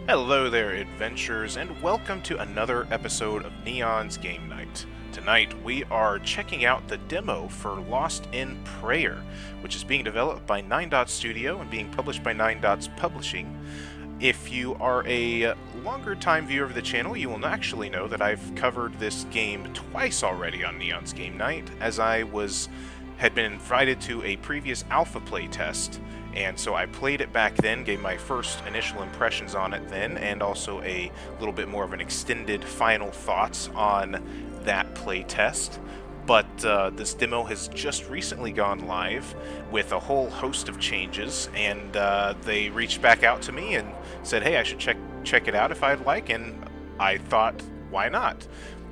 Hello there, adventurers, and welcome to another episode of Neon's Game Night. Tonight, we are checking out the demo for Lost in Prayer, which is being developed by 9 Dots Studio and being published by 9 Dots Publishing. If you are a longer time viewer of the channel, you will actually know that I've covered this game twice already on Neon's Game Night, as I had been invited to a previous alpha playtest. And so I played it back then, gave my first initial impressions on it then, and also a little bit more of an extended final thoughts on that playtest. But this demo has just recently gone live with a whole host of changes, and they reached back out to me and said, hey, I should check it out if I'd like, and I thought, why not?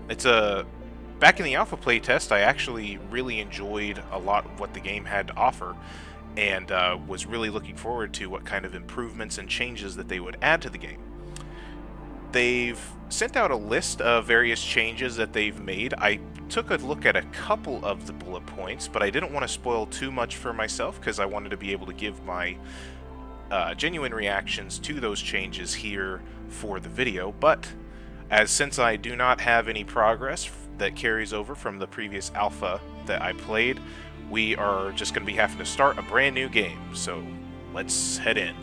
Back in the alpha playtest, I actually really enjoyed a lot of what the game had to offer, and was really looking forward to what kind of improvements and changes that they would add to the game. They've sent out a list of various changes that they've made. I took a look at a couple of the bullet points, but I didn't want to spoil too much for myself because I wanted to be able to give my genuine reactions to those changes here for the video. But since I do not have any progress that carries over from the previous alpha that I played, we are just going to be having to start a brand new game, so let's head in.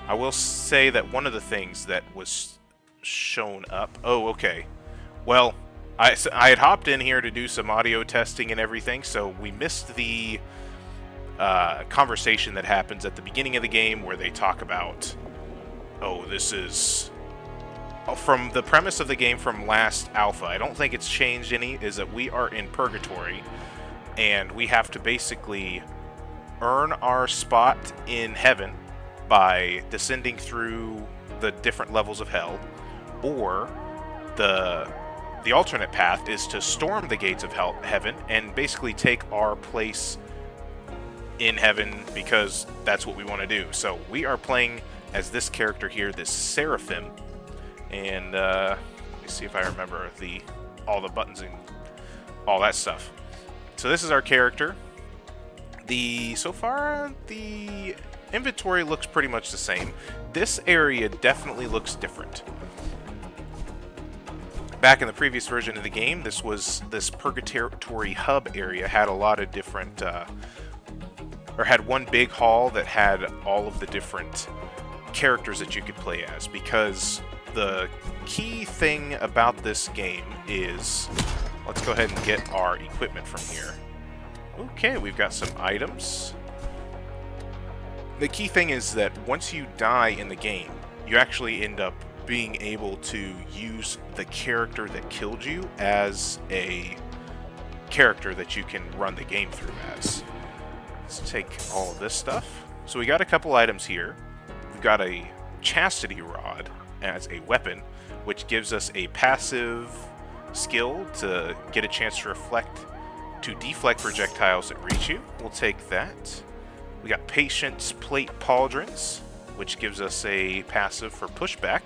I will say that one of the things that was shown up... Oh, okay. Well, I had hopped in here to do some audio testing and everything, so we missed the conversation that happens at the beginning of the game where they talk about, oh, this is... From the premise of the game from last alpha, I don't think it's changed any, is that we are in purgatory, and we have to basically earn our spot in heaven by descending through the different levels of hell, or the alternate path is to storm the gates of heaven and basically take our place in heaven because that's what we want to do. So we are playing as this character here, this Seraphim. And let me see if I remember all the buttons and all that stuff. So this is our character. So far, the inventory looks pretty much the same. This area definitely looks different. Back in the previous version of the game, this purgatory hub area had a lot of different, or had one big hall that had all of the different characters that you could play as, because the key thing about this game is, let's go ahead and get our equipment from here. Okay, we've got some items. The key thing is that once you die in the game, you actually end up being able to use the character that killed you as a character that you can run the game through as. Let's take all of this stuff. So we got a couple items here. We've got a chastity rod as a weapon, which gives us a passive skill to get a chance to deflect projectiles that reach you. We'll take that. We got Patience Plate Pauldrons, which gives us a passive for pushback.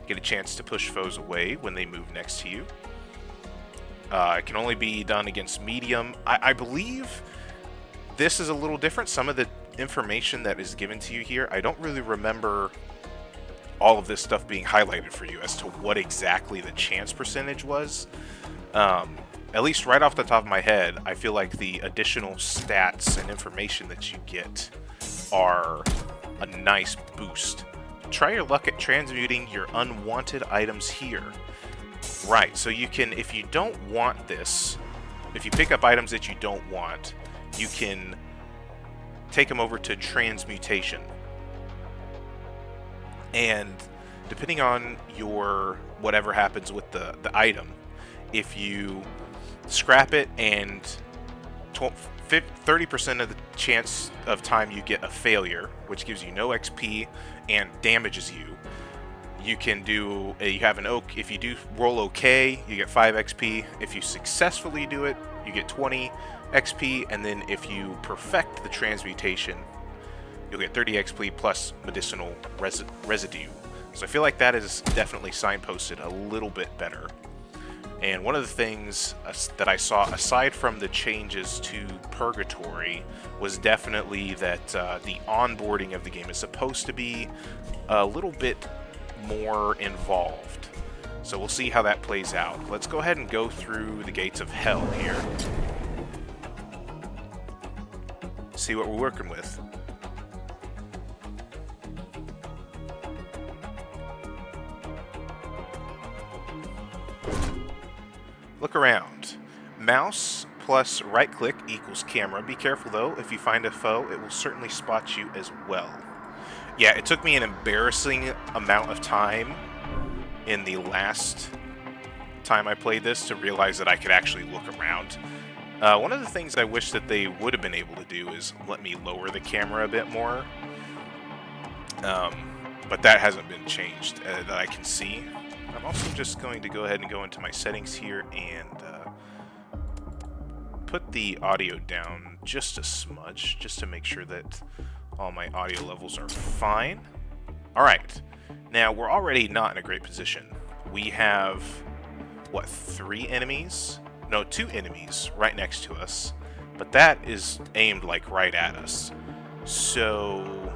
Get a chance to push foes away when they move next to you. It can only be done against medium. I believe this is a little different. Some of the information that is given to you here, I don't really remember all of this stuff being highlighted for you as to what exactly the chance percentage was. At least right off the top of my head, I feel like the additional stats and information that you get are a nice boost. Try your luck at transmuting your unwanted items here. Right, so you can, if you don't want this, if you pick up items that you don't want, you can take them over to transmutation. And depending on your whatever happens with the item, if you scrap it and 30% of the chance of time you get a failure, which gives you no XP and damages you. You can do, you have an oak, if you do roll okay, you get 5 XP. If you successfully do it, you get 20 XP, and then if you perfect the transmutation, you'll get 30 XP plus medicinal residue. So I feel like that is definitely signposted a little bit better. And one of the things that I saw, aside from the changes to Purgatory, was definitely that the onboarding of the game is supposed to be a little bit more involved. So we'll see how that plays out. Let's go ahead and go through the gates of hell here. See what we're working with. Look around. Mouse plus right click equals camera. Be careful though, if you find a foe, it will certainly spot you as well. Yeah, it took me an embarrassing amount of time in the last time I played this to realize that I could actually look around. One of the things I wish that they would have been able to do is let me lower the camera a bit more. But that hasn't been changed that I can see. I'm also just going to go ahead and go into my settings here and put the audio down just a smudge, just to make sure that all my audio levels are fine. Alright, now we're already not in a great position. We have, what, 3 enemies? No, 2 enemies right next to us, but that is aimed like right at us. So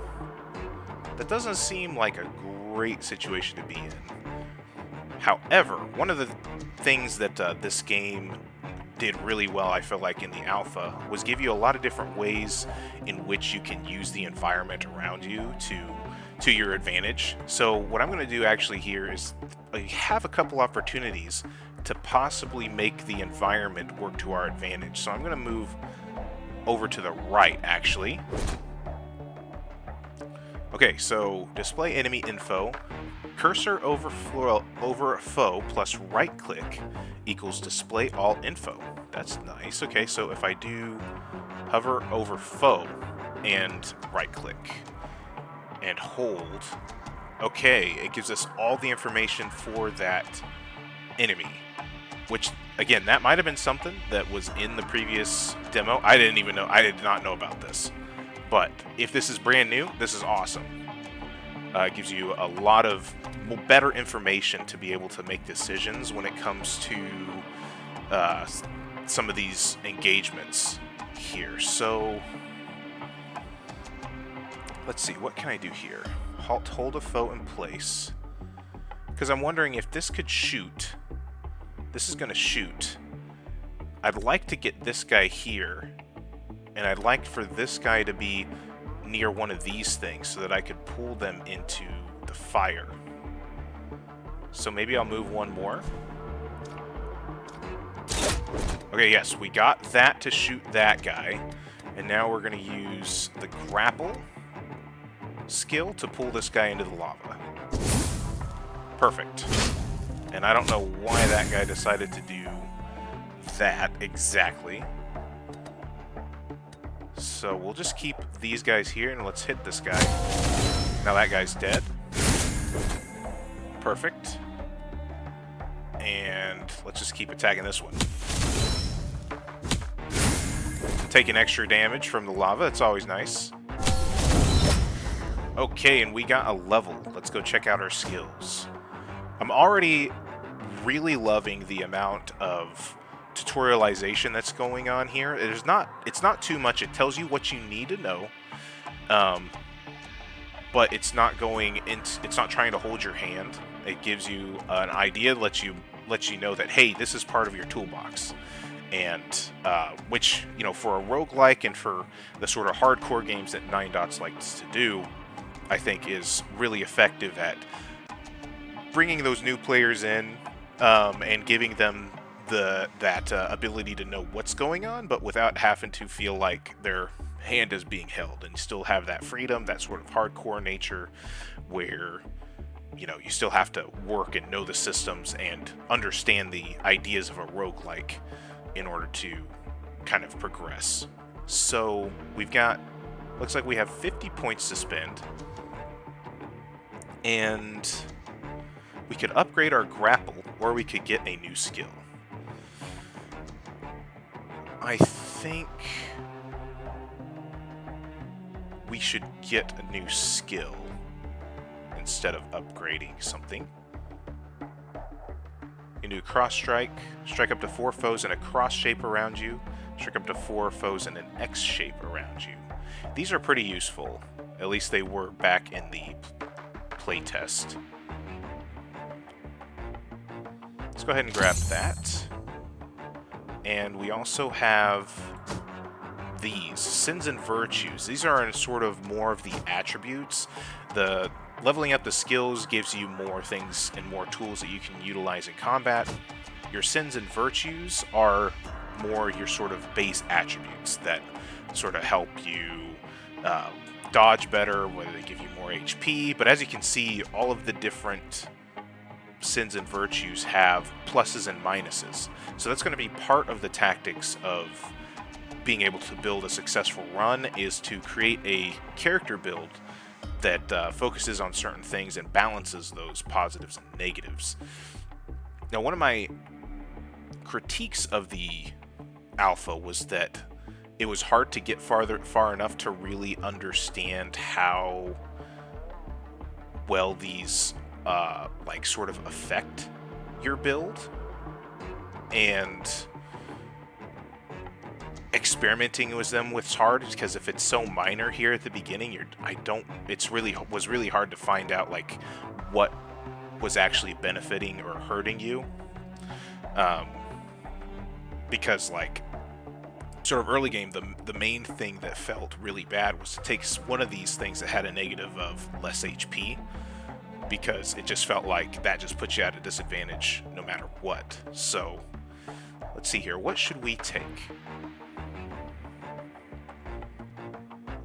that doesn't seem like a great situation to be in. However, one of the things that this game did really well, I feel like, in the alpha, was give you a lot of different ways in which you can use the environment around you to your advantage. So what I'm going to do actually here is have a couple opportunities to possibly make the environment work to our advantage. So I'm going to move over to the right, actually. Okay, so display enemy info. Cursor over foe plus right click equals display all info. That's nice. Okay, so if I do hover over foe and right click and hold, okay, it gives us all the information for that enemy, which again, that might have been something that was in the previous demo. I did not know about this. But if this is brand new, this is awesome. It gives you a lot of better information to be able to make decisions when it comes to some of these engagements here. So let's see, what can I do here? Hold a foe in place. Because I'm wondering if this could shoot. This is going to shoot. I'd like to get this guy here. And I'd like for this guy to be near one of these things so that I could pull them into the fire. So maybe I'll move one more. Okay, yes, we got that to shoot that guy. And now we're going to use the grapple skill to pull this guy into the lava. Perfect. And I don't know why that guy decided to do that exactly. So we'll just keep these guys here and let's hit this guy. Now that guy's dead. Perfect. And let's just keep attacking this one. Taking extra damage from the lava, it's always nice. Okay, and we got a level. Let's go check out our skills. I'm already really loving the amount of tutorialization that's going on here. It's not too much. It tells you what you need to know, but it's not trying to hold your hand. It gives you an idea, lets you know that, hey, this is part of your toolbox, and which, you know, for a roguelike and for the sort of hardcore games that 9dots likes to do, I think is really effective at bringing those new players in and giving them that ability to know what's going on, but without having to feel like their hand is being held, and still have that freedom, that sort of hardcore nature where, you know, you still have to work and know the systems and understand the ideas of a roguelike in order to kind of progress. So we've got, looks like we have 50 points to spend. And we could upgrade our grapple, or we could get a new skill. I think we should get a new skill instead of upgrading something. You do cross strike, strike up to 4 foes in a cross shape around you, strike up to 4 foes in an X shape around you. These are pretty useful, at least they were back in the playtest. Let's go ahead and grab that. And we also have these, Sins and Virtues. These are sort of more of the attributes. The leveling up the skills gives you more things and more tools that you can utilize in combat. Your Sins and Virtues are more your sort of base attributes that sort of help you dodge better, whether they give you more HP. But as you can see, all of the different Sins and Virtues have pluses and minuses. So that's going to be part of the tactics of being able to build a successful run, is to create a character build that focuses on certain things and balances those positives and negatives. Now, one of my critiques of the alpha was that it was hard to get far enough to really understand how well these like sort of affect your build, and experimenting with them was hard because if it's so minor here at the beginning, was really hard to find out like what was actually benefiting or hurting you, because like sort of early game, the main thing that felt really bad was to take one of these things that had a negative of less HP, because it just felt like that just puts you at a disadvantage no matter what. So let's see here, what should we take?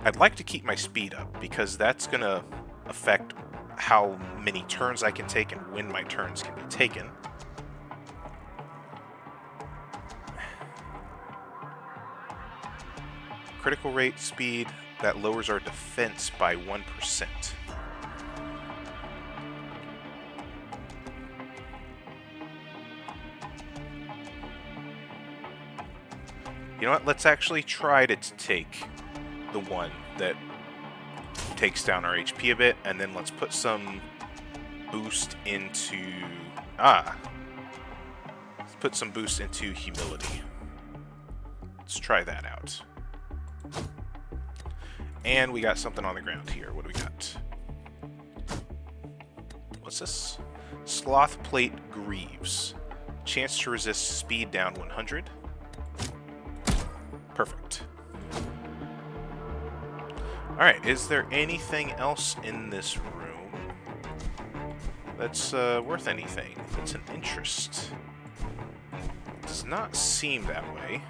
I'd like to keep my speed up because that's going to affect how many turns I can take and when my turns can be taken. Critical rate, speed, that lowers our defense by 1%. You know what, let's actually try to take the one that takes down our HP a bit, and then let's put some boost into let's put some boost into humility. Let's try that out. And we got something on the ground here. What do we got? What's this? Sloth Plate Greaves. Chance to resist speed down 100. Perfect. Alright, is there anything else in this room that's worth anything? That's an interest. Does not seem that way.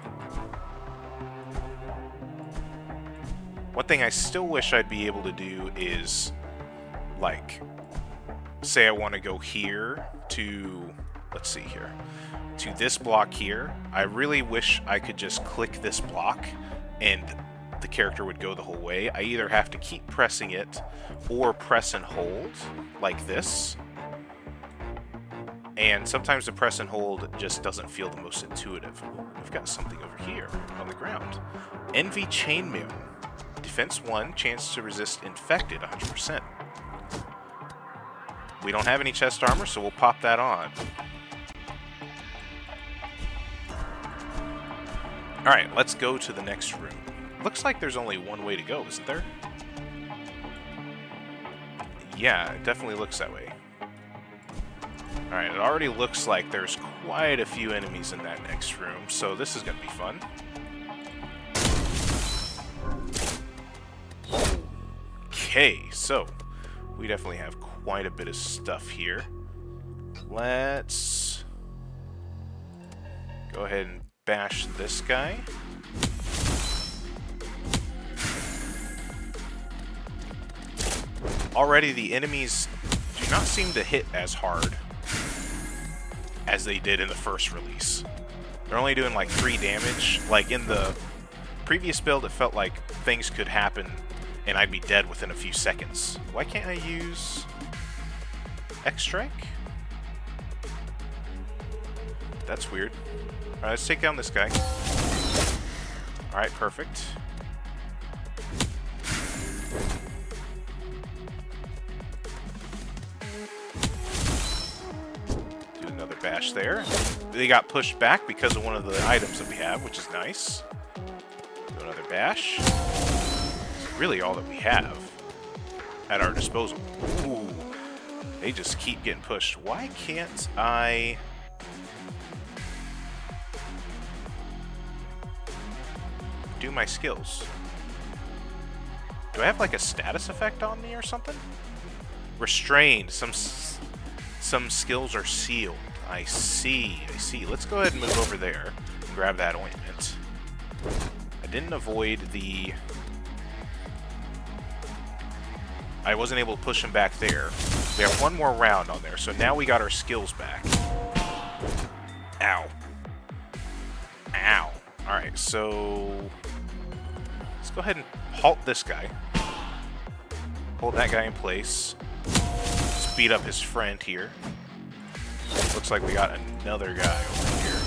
One thing I still wish I'd be able to do is, like, say I want to go here to, let's see here, to this block here. I really wish I could just click this block and the character would go the whole way. I either have to keep pressing it or press and hold like this. And sometimes the press and hold just doesn't feel the most intuitive. We've got something over here on the ground. Envy Chainmail. Defense 1, chance to resist infected 100%. We don't have any chest armor, so we'll pop that on. Alright, let's go to the next room. Looks like there's only one way to go, isn't there? Yeah, it definitely looks that way. Alright, it already looks like there's quite a few enemies in that next room, so this is going to be fun. Okay, so we definitely have quite a bit of stuff here. Let's go ahead and bash this guy. Already the enemies do not seem to hit as hard as they did in the first release. They're only doing like 3 damage. Like in the previous build, it felt like things could happen and I'd be dead within a few seconds. Why can't I use X-Strike? That's weird. Alright, let's take down this guy. Alright, perfect. Do another bash there. They got pushed back because of one of the items that we have, which is nice. Do another bash. It's really all that we have at our disposal. Ooh. They just keep getting pushed. Why can't I... do my skills? Do I have like a status effect on me or something? Restrained. Some skills are sealed. I see. Let's go ahead and move over there and grab that ointment. I didn't avoid the... I wasn't able to push him back there. We have one more round on there, so now we got our skills back. Ow. Ow. Alright, so... let's go ahead and halt this guy. Hold that guy in place. Let's beat up his friend here. Looks like we got another guy over here.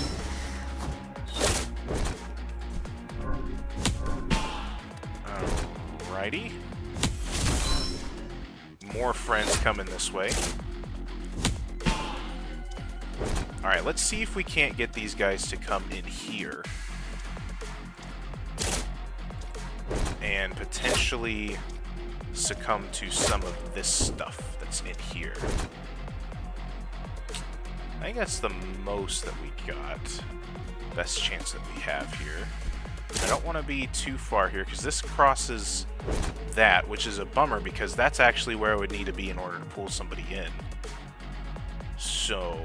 Alrighty. More friends coming this way. Alright, let's see if we can't get these guys to come in here. And potentially succumb to some of this stuff that's in here. I think that's the most that we got. Best chance that we have here. I don't want to be too far here because this crosses that, which is a bummer because that's actually where I would need to be in order to pull somebody in. So...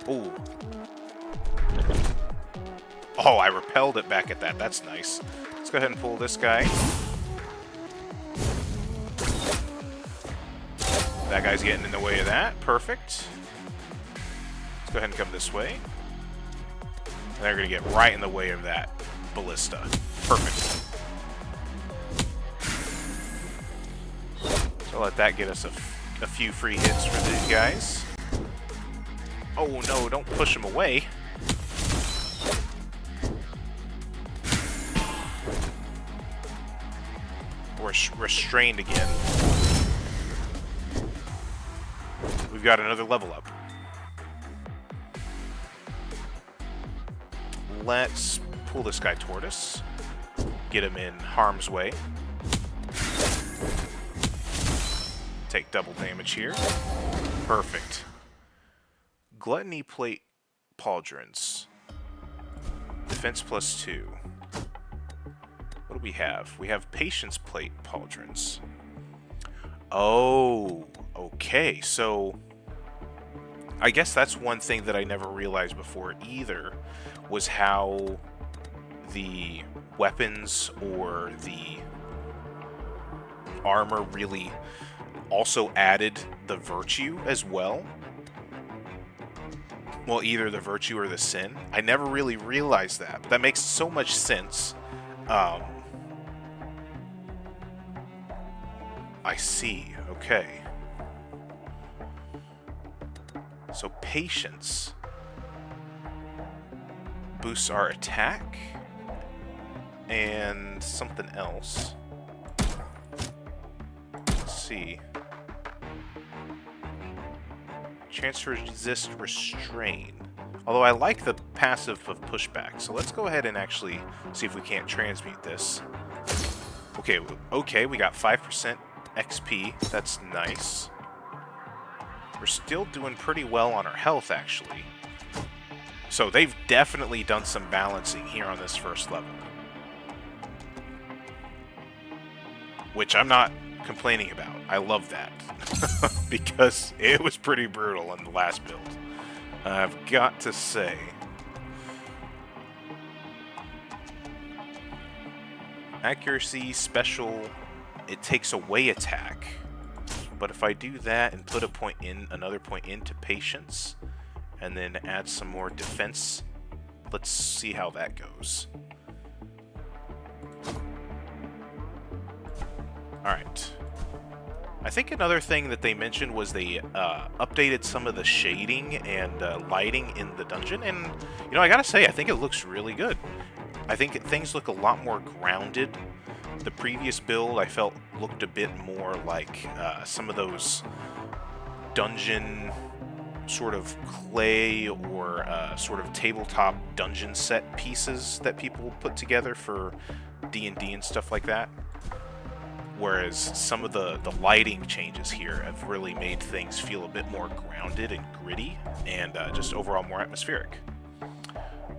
ooh. Oh, I repelled it back at that. That's nice. Let's go ahead and pull this guy. That guy's getting in the way of that. Perfect. Let's go ahead and come this way. And they're going to get right in the way of that ballista. Perfect. So let that get us a few free hits for these guys. Oh no, don't push him away. We're restrained again. We've got another level up. Let's pull this guy toward us. Get him in harm's way. Take double damage here. Perfect. Gluttony plate pauldrons. Defense +2. What do we have? We have patience plate pauldrons. Oh, okay. So I guess that's one thing that I never realized before either, was how the weapons or the armor really also added the virtue as well. Well, either the virtue or the sin. I never really realized that, but that makes so much sense. I see. Okay. So patience boosts our attack and something else. Let's see. Chance to resist restrain. Although I like the passive of pushback, so let's go ahead and actually see if we can't transmute this. Okay, we got 5% XP. That's nice. We're still doing pretty well on our health, actually. So they've definitely done some balancing here on this first level. Which I'm not complaining about. I love that. Because it was pretty brutal in the last build. I've got to say. Accuracy, special, it takes away attack. But if I do that and put a point in, another point into patience, and then add some more defense, let's see how that goes. Alright. I think another thing that they mentioned was they updated some of the shading and lighting in the dungeon, and you know, I gotta say, I think it looks really good. I think things look a lot more grounded. The previous build I felt looked a bit more like some of those dungeon sort of clay or sort of tabletop dungeon set pieces that people put together for D&D and stuff like that. Whereas some of the lighting changes here have really made things feel a bit more grounded and gritty and just overall more atmospheric.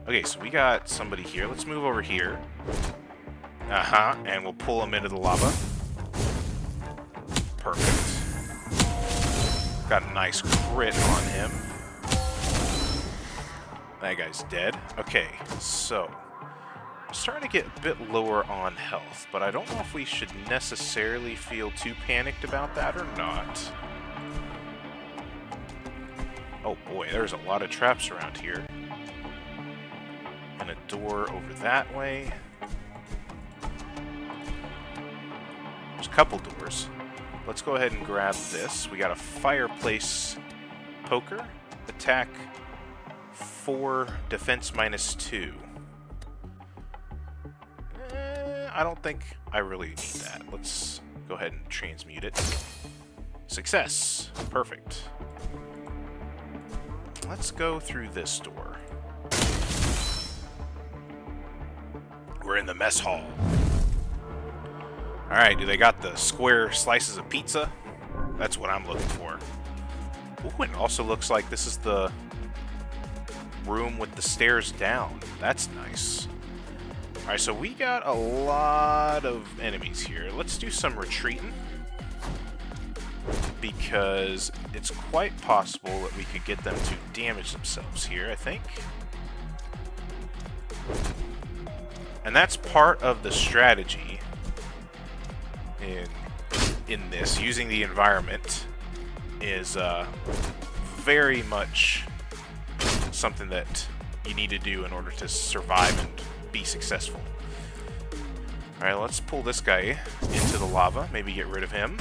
Okay, so we got somebody here. Let's move over here. And we'll pull him into the lava. Perfect. Got a nice crit on him. That guy's dead. Okay, so I'm starting to get a bit lower on health, but I don't know if we should necessarily feel too panicked about that or not. Oh boy, there's a lot of traps around here. And a door over that way. There's a couple doors. Let's go ahead and grab this. We got a fireplace poker. Attack 4, defense -2. I don't think I really need that. Let's go ahead and transmute it. Success. Perfect. Let's go through this door. We're in the mess hall. Alright, do they got the square slices of pizza? That's what I'm looking for. Ooh, it also looks like this is the room with the stairs down. That's nice. Alright, so we got a lot of enemies here. Let's do some retreating, because it's quite possible that we could get them to damage themselves here, I think. And that's part of the strategy in this, using the environment is very much something that you need to do in order to survive and be successful. Alright, let's pull this guy into the lava, maybe get rid of him.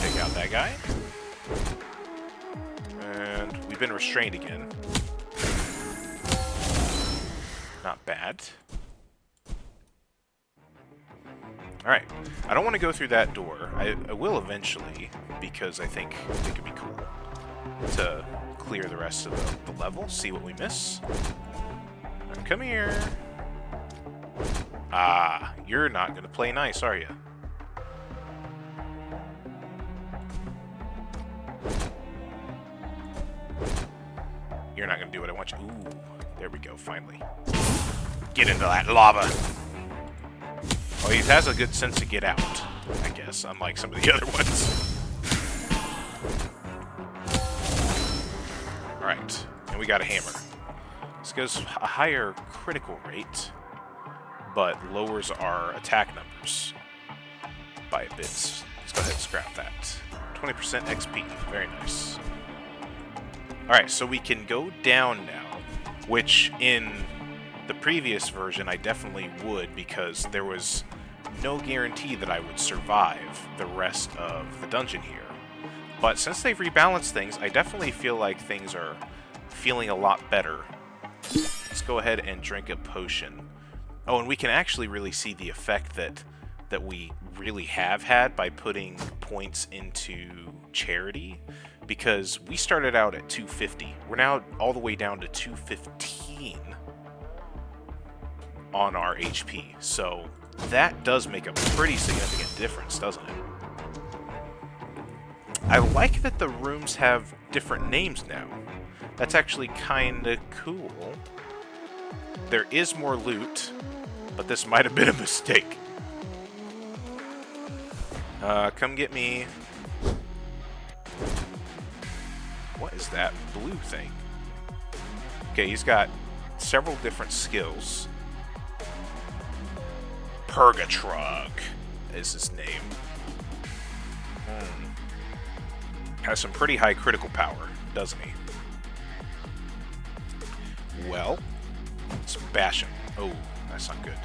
Take out that guy. And we've been restrained again. Not bad. Alright, I don't want to go through that door. I will eventually, because I think it could be cool to clear the rest of the level, see what we miss. Come here. Ah, you're not going to play nice, are you? You're not going to do what I want you. Ooh, there we go, finally. Get into that lava. Oh, he has a good sense to get out, I guess, unlike some of the other ones. Alright, and we got a hammer. This gives a higher critical rate, but lowers our attack numbers by a bit. Let's go ahead and scrap that. 20% XP, very nice. Alright, so we can go down now, which in the previous version I definitely would, because there was no guarantee that I would survive the rest of the dungeon here. But since they've rebalanced things, I definitely feel like things are feeling a lot better. Let's go ahead and drink a potion. Oh, and we can actually really see the effect that we really have had by putting points into charity, because we started out at 250. We're now all the way down to 215 on our HP. So that does make a pretty significant difference, doesn't it? I like that the rooms have different names now. That's actually kinda cool. There is more loot, but this might have been a mistake. Come get me. What is that blue thing? Okay, he's got several different skills. Purgatrug. is his name. Has some pretty high critical power, doesn't he? Well, let's bash him. Oh, that's not good.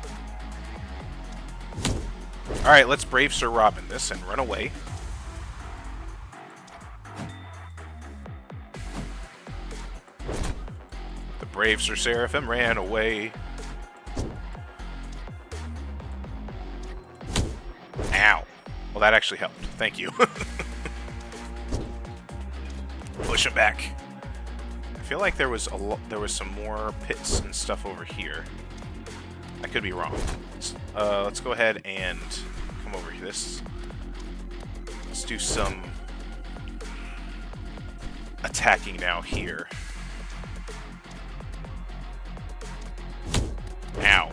Alright, let's brave Sir Robin this and run away. The brave Sir Seraphim ran away. Ow. Well, that actually helped. Thank you. Push him back. I feel like there was some more pits and stuff over here. I could be wrong. Let's go ahead and come over here. Let's do some attacking now here. Ow.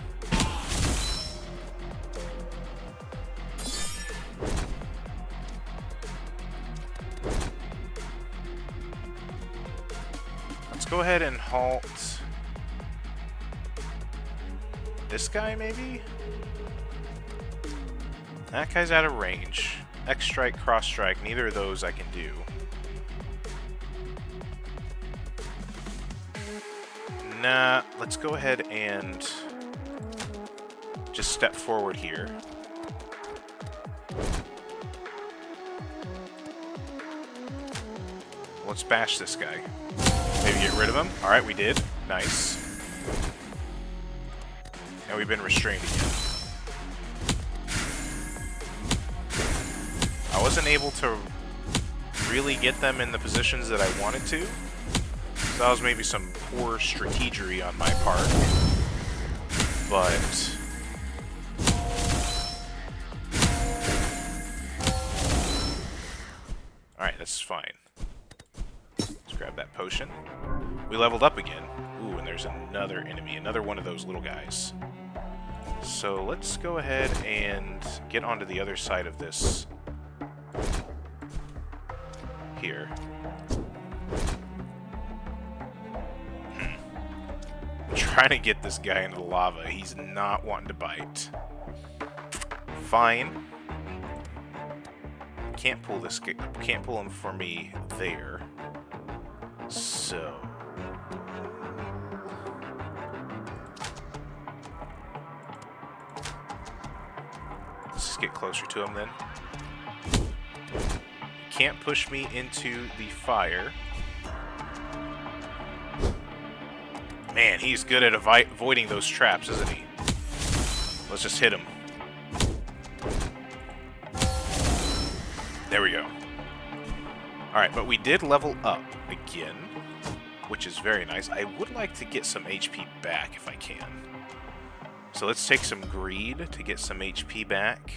Let's go ahead and halt this guy, maybe? That guy's out of range. X-strike, cross-strike, neither of those I can do. Nah, let's go ahead and just step forward here. Let's bash this guy. Maybe get rid of him. Alright, we did. Nice. And we've been restrained again. I wasn't able to really get them in the positions that I wanted to. So that was maybe some poor strategery on my part. But alright, that's fine. Let's grab that potion. We leveled up again. Ooh, and there's another enemy, another one of those little guys. So let's go ahead and get onto the other side of this here. I'm trying to get this guy into the lava. He's not wanting to bite. Fine. Can't pull this. Can't pull him for me there. So let's just get closer to him then. Can't push me into the fire. Man, he's good at avoiding those traps, isn't he? Let's just hit him. There we go. Alright, but we did level up again, which is very nice. I would like to get some HP back if I can. So let's take some greed to get some HP back.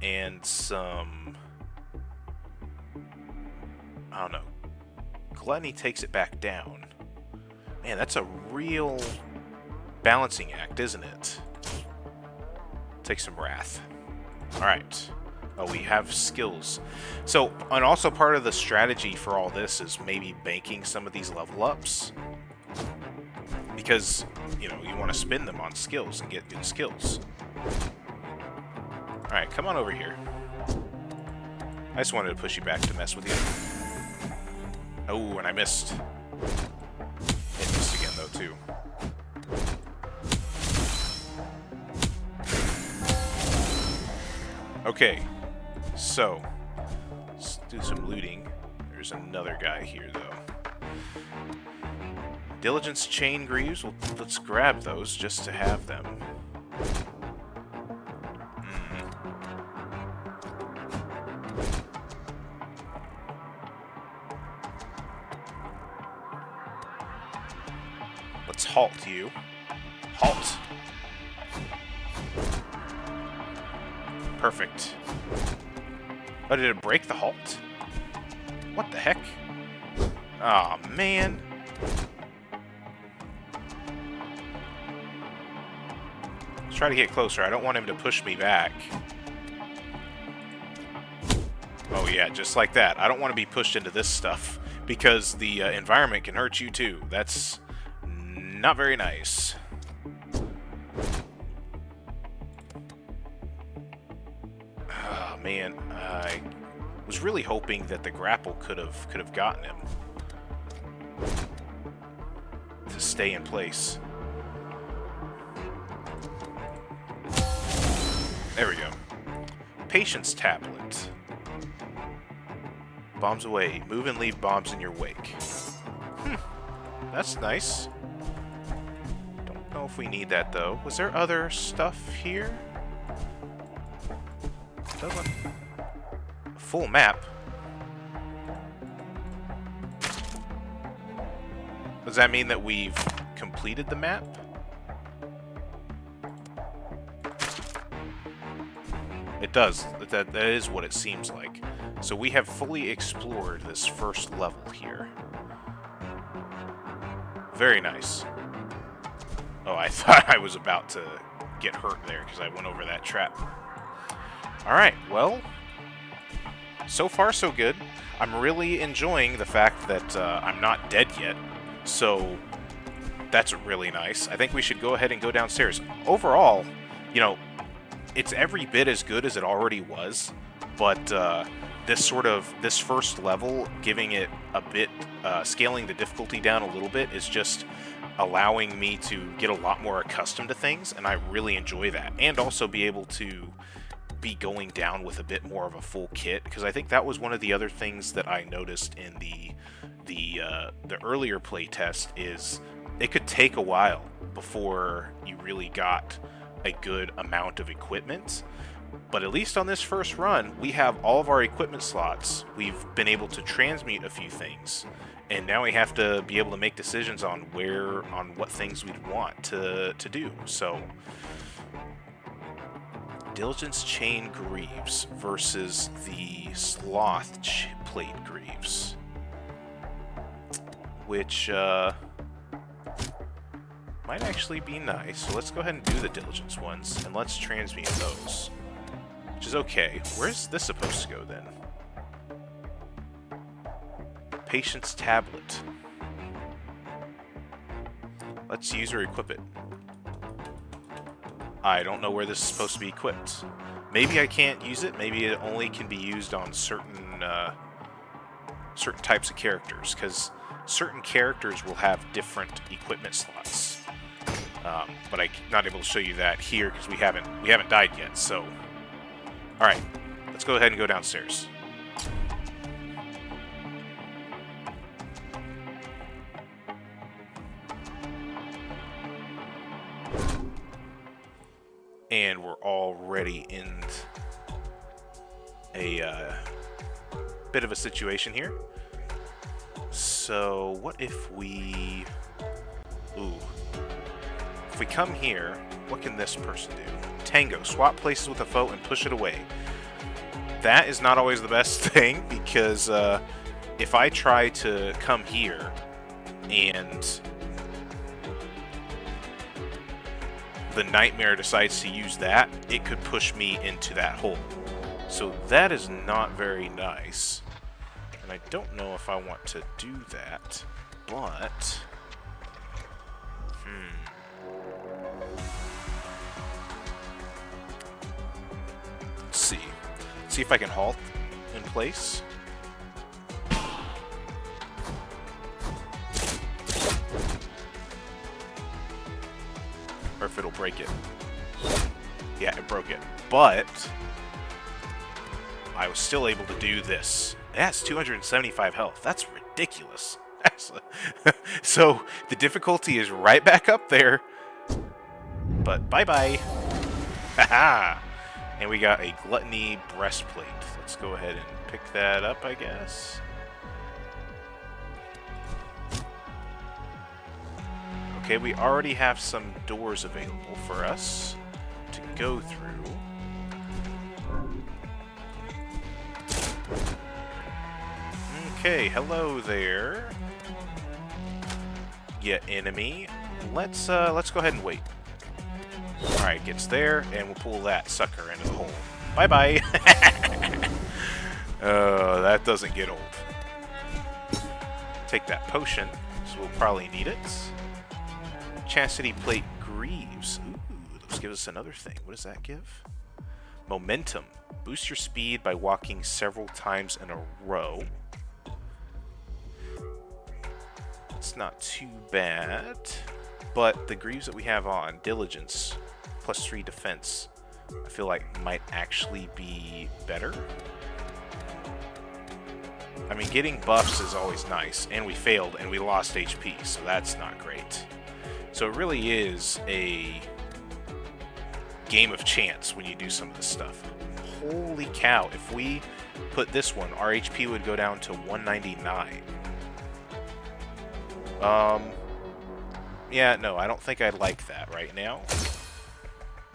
And some... I don't know. Gluttony takes it back down. Man, that's a real balancing act, isn't it? Take some wrath. Alright. Oh, we have skills. So, and also part of the strategy for all this is maybe banking some of these level ups. Because, you know, you want to spend them on skills and get good skills. Alright, come on over here. I just wanted to push you back to mess with you. Oh, and I missed. It missed again, though, too. Okay. So, let's do some looting. There's another guy here, though. Diligence chain greaves. Well, let's grab those just to have them. Let's halt you. Halt! Perfect. Oh, did it break the halt? What the heck? Aw, oh, man. Let's try to get closer. I don't want him to push me back. Oh yeah, just like that. I don't want to be pushed into this stuff because the environment can hurt you too. That's not very nice. man, I was really hoping that the grapple could have gotten him to stay in place. There we go. Patience tablet. Bombs away. Move and leave bombs in your wake. That's nice. Don't know if we need that, though. Was there other stuff here? Doesn't... Full map. Does that mean that we've completed the map? It does. That is what it seems like. So we have fully explored this first level here. Very nice. Oh, I thought I was about to get hurt there because I went over that trap. Alright, well, so far so good. I'm really enjoying the fact that I'm not dead yet, so that's really nice. I think we should go ahead and go downstairs. Overall, you know, it's every bit as good as it already was, but this first level, giving it a bit, scaling the difficulty down a little bit, is just allowing me to get a lot more accustomed to things, and I really enjoy that. And also be able to be going down with a bit more of a full kit, because I think that was one of the other things that I noticed in the earlier playtest, is it could take a while before you really got a good amount of equipment. But at least on this first run, we have all of our equipment slots. We've been able to transmute a few things, and now we have to be able to make decisions on what things we'd want to do. So, Diligence Chain Greaves versus the Sloth Plate Greaves, which might actually be nice. So let's go ahead and do the Diligence ones, and let's transmute those. Which is okay. Where's this supposed to go then? Patience tablet. Let's use or equip it. I don't know where this is supposed to be equipped. Maybe I can't use it. Maybe it only can be used on certain types of characters, because certain characters will have different equipment slots. But I'm not able to show you that here because we haven't died yet. So. Alright, let's go ahead and go downstairs. And we're already in a bit of a situation here. So, what if we... Ooh. If we come here, what can this person do? Tango. Swap places with a foe and push it away. That is not always the best thing, because if I try to come here and the Nightmare decides to use that, it could push me into that hole. So that is not very nice. And I don't know if I want to do that, but... See if I can halt in place. Or if it'll break it. Yeah, it broke it. But I was still able to do this. It has 275 health. That's ridiculous. So the difficulty is right back up there. But bye-bye. Haha! And we got a Gluttony Breastplate. Let's go ahead and pick that up, I guess. Okay, we already have some doors available for us to go through. Okay, hello there. Yeah, enemy. Let's go ahead and wait. Alright, gets there, and we'll pull that sucker into the hole. Bye-bye! That doesn't get old. Take that potion, so we'll probably need it. Chastity Plate Greaves. Ooh, let's give us another thing. What does that give? Momentum. Boost your speed by walking several times in a row. It's not too bad. But the greaves that we have on, Diligence, +3 defense, I feel like might actually be better. I mean, getting buffs is always nice, and we failed and we lost HP, so that's not great. So it really is a game of chance when you do some of this stuff. Holy cow, if we put this one, our HP would go down to 199. Yeah, no, I don't think I like that right now.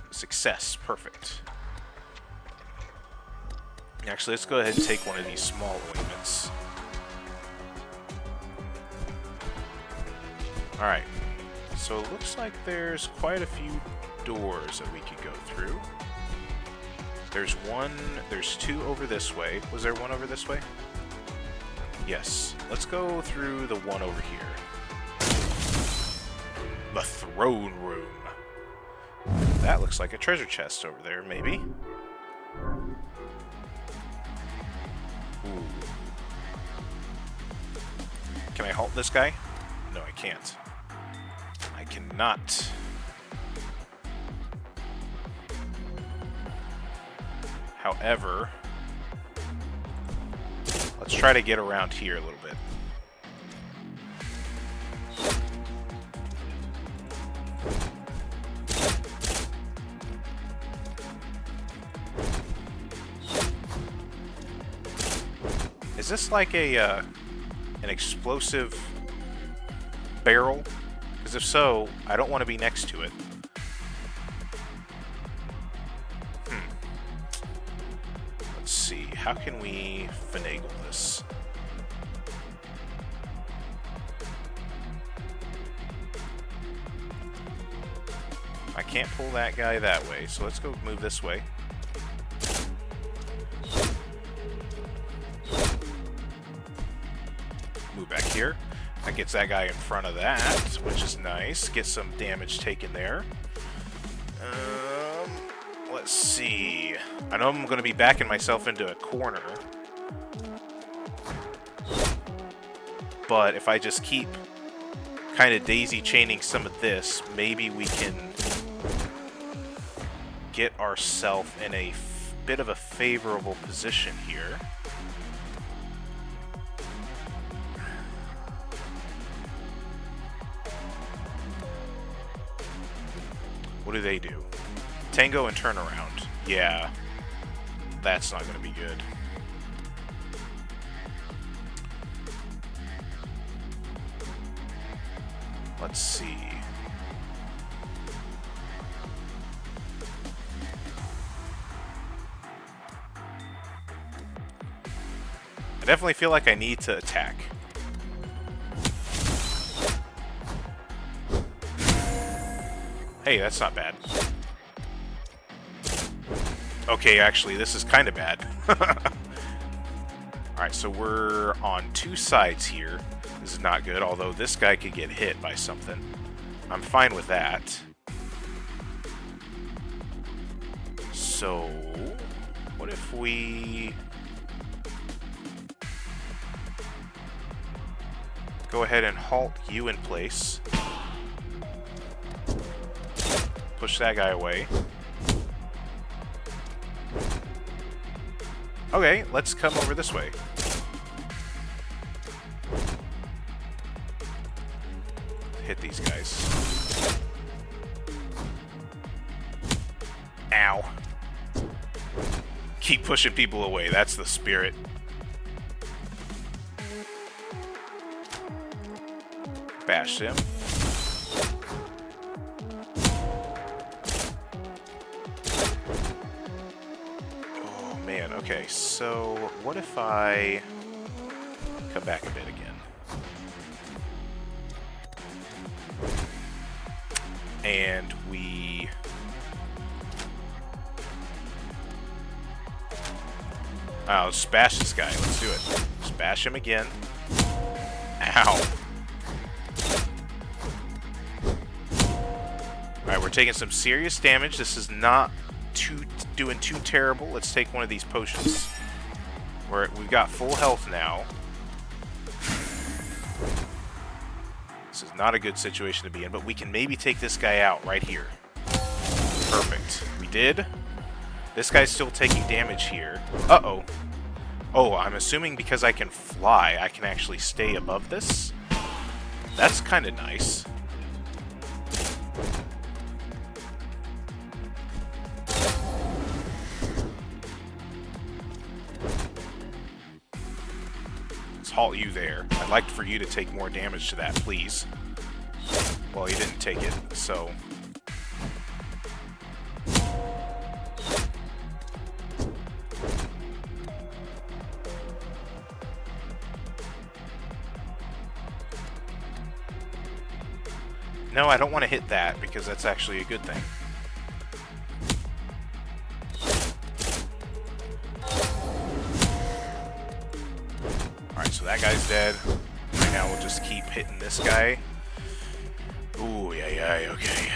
Success, perfect. Actually, let's go ahead and take one of these small ointments. Alright, so it looks like there's quite a few doors that we could go through. There's two over this way. Was there one over this way? Yes. Let's go through the one over here. The throne room. That looks like a treasure chest over there, maybe. Ooh. Can I halt this guy? No, I can't. I cannot. However, let's try to get around here a little bit. Is this like an explosive barrel? Because if so, I don't want to be next to it. Let's see. How can we finagle this? I can't pull that guy that way, so let's go move this way. Move back here. That gets that guy in front of that, which is nice. Get some damage taken there. Let's see. I know I'm going to be backing myself into a corner. But if I just keep kind of daisy chaining some of this, maybe we can get ourselves in a bit of a favorable position here. What do they do? Tango and turnaround. Yeah. That's not going to be good. Let's see. I definitely feel like I need to attack. Hey, that's not bad. Okay, actually, this is kind of bad. Alright, so we're on two sides here. This is not good, although this guy could get hit by something. I'm fine with that. So, what if we go ahead and halt you in place? Push that guy away. Okay, let's come over this way. Hit these guys. Ow. Keep pushing people away. That's the spirit. Bash him. Okay, so what if I come back a bit again? And we... Oh, let's bash this guy. Let's do it. Just bash him again. Ow. Alright, we're taking some serious damage. This is not too doing too terrible. Let's take one of these potions. We've got full health now. This is not a good situation to be in, but we can maybe take this guy out right here. Perfect. We did. This guy's still taking damage here. Uh-oh. Oh, I'm assuming because I can fly, I can actually stay above this. That's kind of nice. Let's halt you there. I'd like for you to take more damage to that, please. Well, he didn't take it, so... No, I don't want to hit that, because that's actually a good thing. Alright, so that guy's dead. Right now we'll just keep hitting this guy. Ooh, yeah, okay.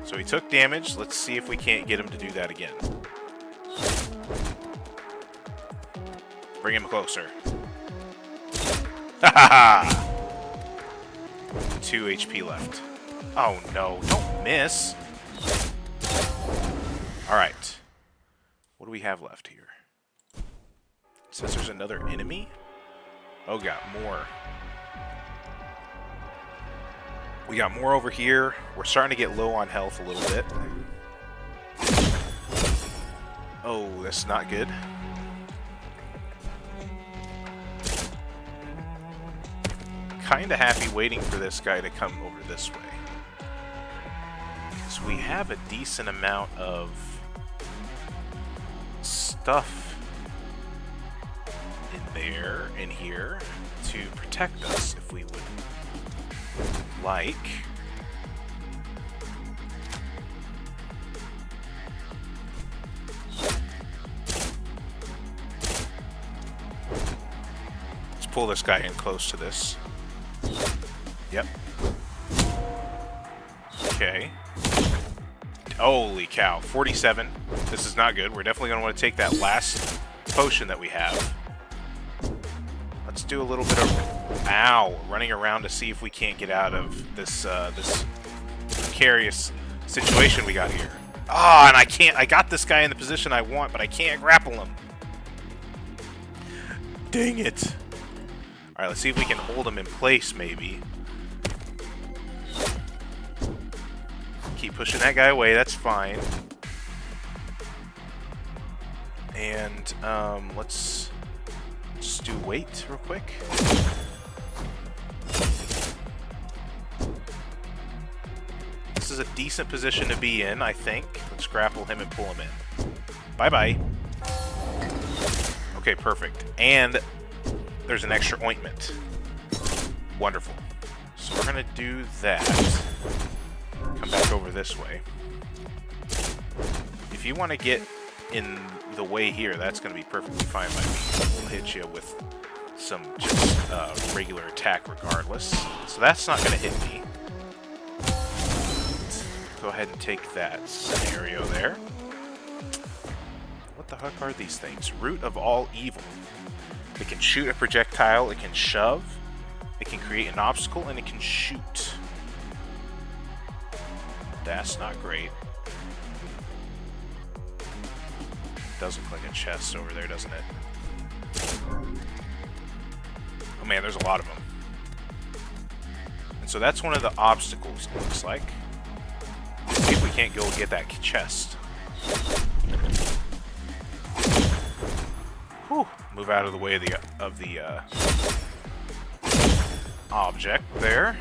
So he took damage. Let's see if we can't get him to do that again. Bring him closer. Ha ha ha! 2 HP left. Oh no, don't miss. Alright. What do we have left here? It says there's another enemy? Oh, got more. We got more over here. We're starting to get low on health a little bit. Oh, that's not good. Kinda happy waiting for this guy to come over this way. Because we have a decent amount of stuff in here to protect us if we would like. Let's pull this guy in close to this. Yep. Okay. Holy cow. 47. This is not good. We're definitely going to want to take that last potion that we have. Let's do a little bit of... Ow! Running around to see if we can't get out of this, this precarious situation we got here. Ah, and I can't... I got this guy in the position I want, but I can't grapple him. Dang it. Alright, let's see if we can hold him in place, maybe. Keep pushing that guy away, that's fine. And, let's just do weight real quick. This is a decent position to be in, I think. Let's grapple him and pull him in. Bye-bye. Okay, perfect. And there's an extra ointment. Wonderful. So we're going to do that. Come back over this way. If you want to get in the way here, that's going to be perfectly fine by me. We'll hit you with some just regular attack regardless. So that's not going to hit me. Let's go ahead and take that scenario there. What the heck are these things? Root of all evil. It can shoot a projectile, it can shove, it can create an obstacle, and it can shoot. That's not great. Does look like a chest over there, doesn't it? Oh man, there's a lot of them. And so that's one of the obstacles, it looks like. Let's see if we can't go get that chest. Whew. Move out of the way of the object there.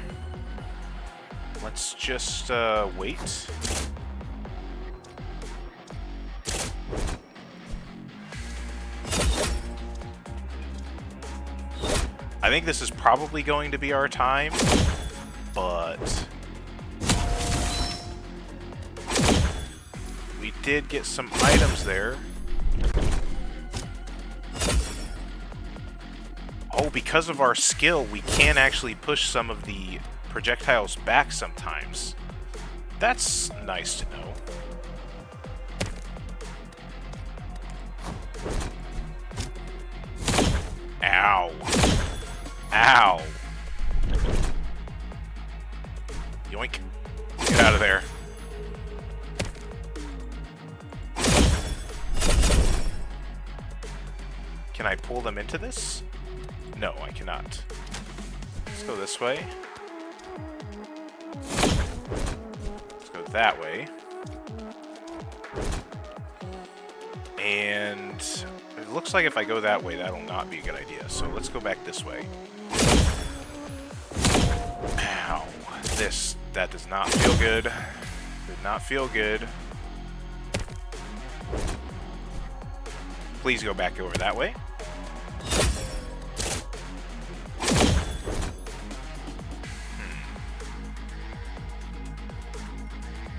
Let's just wait. I think this is probably going to be our time, but we did get some items there. Oh, because of our skill, we can actually push some of the projectiles back sometimes. That's nice to know. Ow. Ow. Yoink. Get out of there. Can I pull them into this? No, I cannot. Let's go this way. Let's go that way. And it looks like if I go that way, that'll not be a good idea. So let's go back this way. Ow. That does not feel good. Did not feel good. Please go back over that way.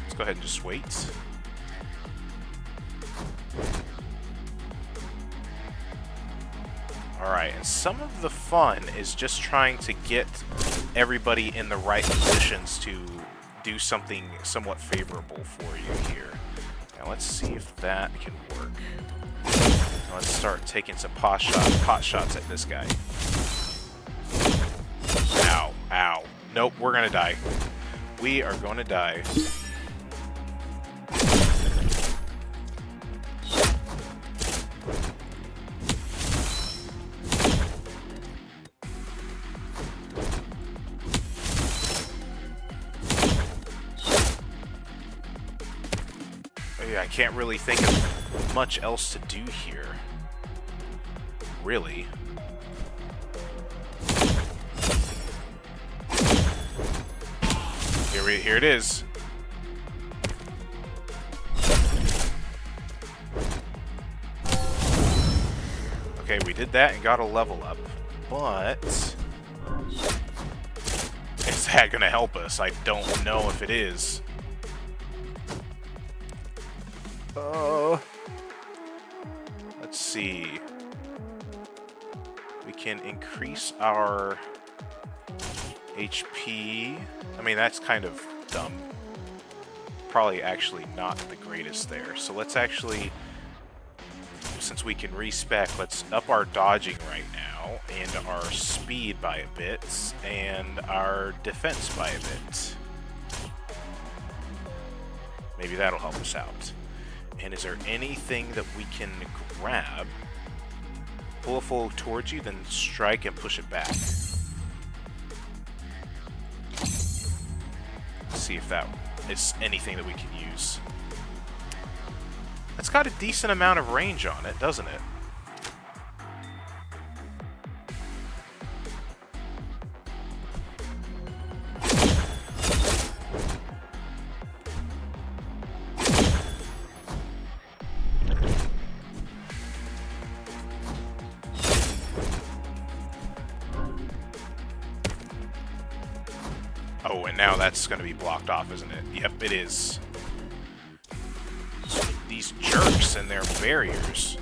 Let's go ahead and just wait. Alright, and some of the fun is just trying to get everybody in the right positions to do something somewhat favorable for you here. Now let's see if that can work. Now let's start taking some pot shots at this guy. Ow, ow. Nope, we're gonna die. We are gonna die. I can't really think of much else to do here. Really. Here it is. Okay, we did that and got a level up, but is that gonna help us? I don't know if it is. Let's see. We can increase our HP. I mean, that's kind of dumb. Probably actually not the greatest there. So let's actually, since we can respec, let's up our dodging right now, and our speed by a bit, and our defense by a bit. Maybe that'll help us out. And is there anything that we can grab? Pull a foe towards you, then strike and push it back. Let's see if that is anything that we can use. It's got a decent amount of range on it, doesn't it? Oh, and now that's going to be blocked off, isn't it? Yep, it is. These jerks and their barriers.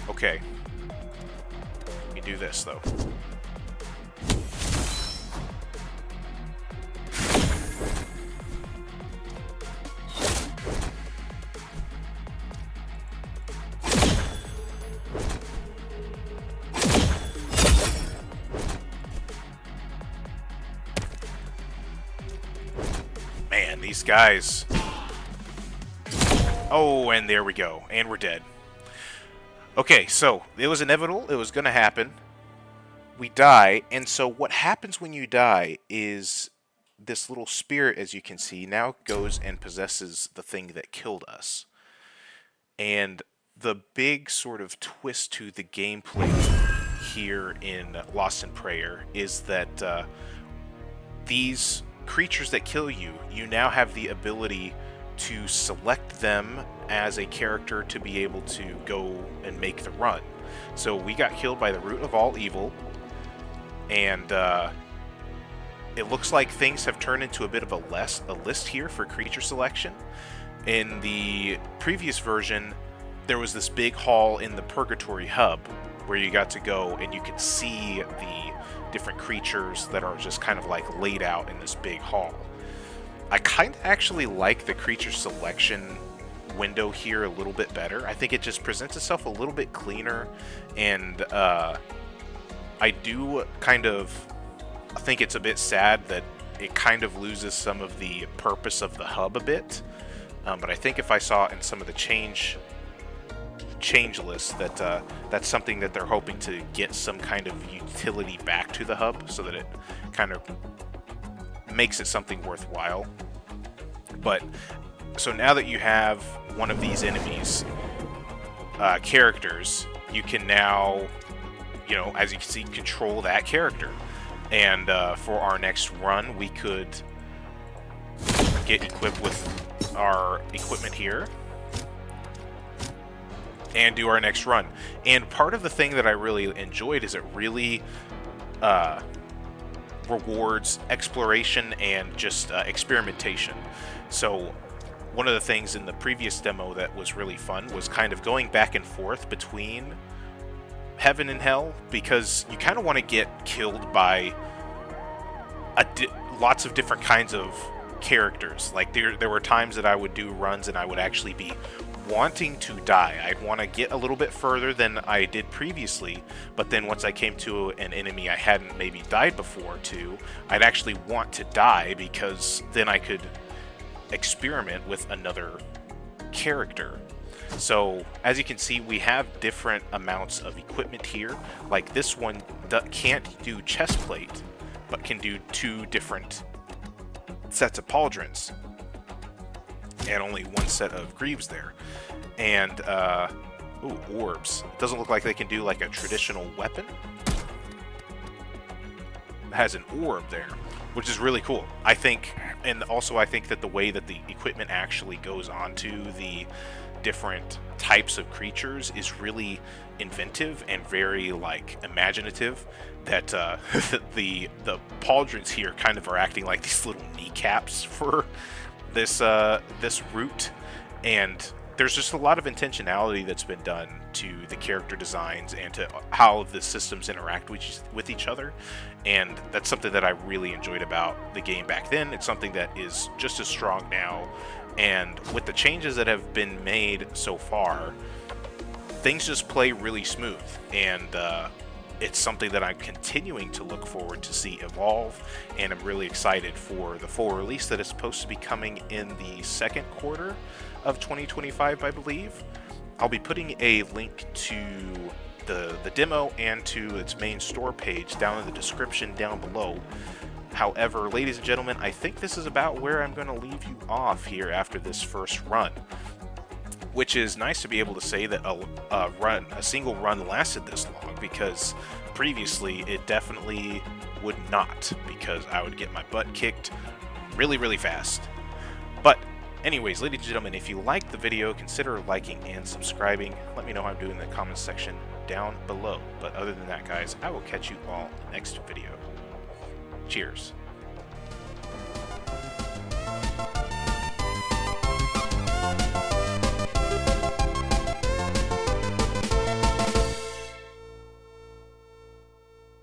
Okay. Let me do this, though. Man, these guys. Oh, and there we go. And we're dead. Okay, so it was inevitable. It was going to happen. We die. And so what happens when you die is this little spirit, as you can see, now goes and possesses the thing that killed us. And the big sort of twist to the gameplay here in Lost in Prayer is that these creatures that kill you, you now have the ability to select them as a character to be able to go and make the run. So we got killed by the root of all evil, and it looks like things have turned into a bit of a list here for creature selection. In the previous version, there was this big hall in the Purgatory Hub where you got to go and you could see the different creatures that are just kind of like laid out in this big hall. I kind of actually like the creature selection window here a little bit better. I think it just presents itself a little bit cleaner, and I do kind of think it's a bit sad that it kind of loses some of the purpose of the hub a bit. But I think if I saw in some of the change lists that that's something that they're hoping to get some kind of utility back to the hub, so that it kind of makes it something worthwhile. But so now that you have one of these enemies characters, you can now, you know, as you can see, control that character. And for our next run, we could get equipped with our equipment here and do our next run. And part of the thing that I really enjoyed is it really rewards exploration and just experimentation. So one of the things in the previous demo that was really fun was kind of going back and forth between heaven and hell, because you kind of want to get killed by lots of different kinds of characters. Like there were times that I would do runs and I would actually be wanting to die. I'd want to get a little bit further than I did previously, but then once I came to an enemy I hadn't maybe died before to, I'd actually want to die, because then I could experiment with another character. So as you can see, we have different amounts of equipment here. Like this one can't do chest plate, but can do 2 different sets of pauldrons and only 1 set of greaves there. And ooh, orbs. It doesn't look like they can do like a traditional weapon. It has an orb there, which is really cool, I think. And also I think that the way that the equipment actually goes onto the different types of creatures is really inventive and very like imaginative. That the pauldrons here kind of are acting like these little kneecaps for this route, and there's just a lot of intentionality that's been done to the character designs and to how the systems interact with each other. And that's something that I really enjoyed about the game back then. It's something that is just as strong now, and with the changes that have been made so far, things just play really smooth. And it's something that I'm continuing to look forward to see evolve, and I'm really excited for the full release that is supposed to be coming in the second quarter of 2025, I believe. I'll be putting a link to the demo and to its main store page down in the description down below. However, ladies and gentlemen, I think this is about where I'm going to leave you off here after this first run, which is nice to be able to say that a single run lasted this long, because previously it definitely would not, because I would get my butt kicked really, really fast. But anyways, ladies and gentlemen, if you liked the video, consider liking and subscribing. Let me know how I'm doing in the comments section down below. But other than that, guys, I will catch you all in the next video. Cheers.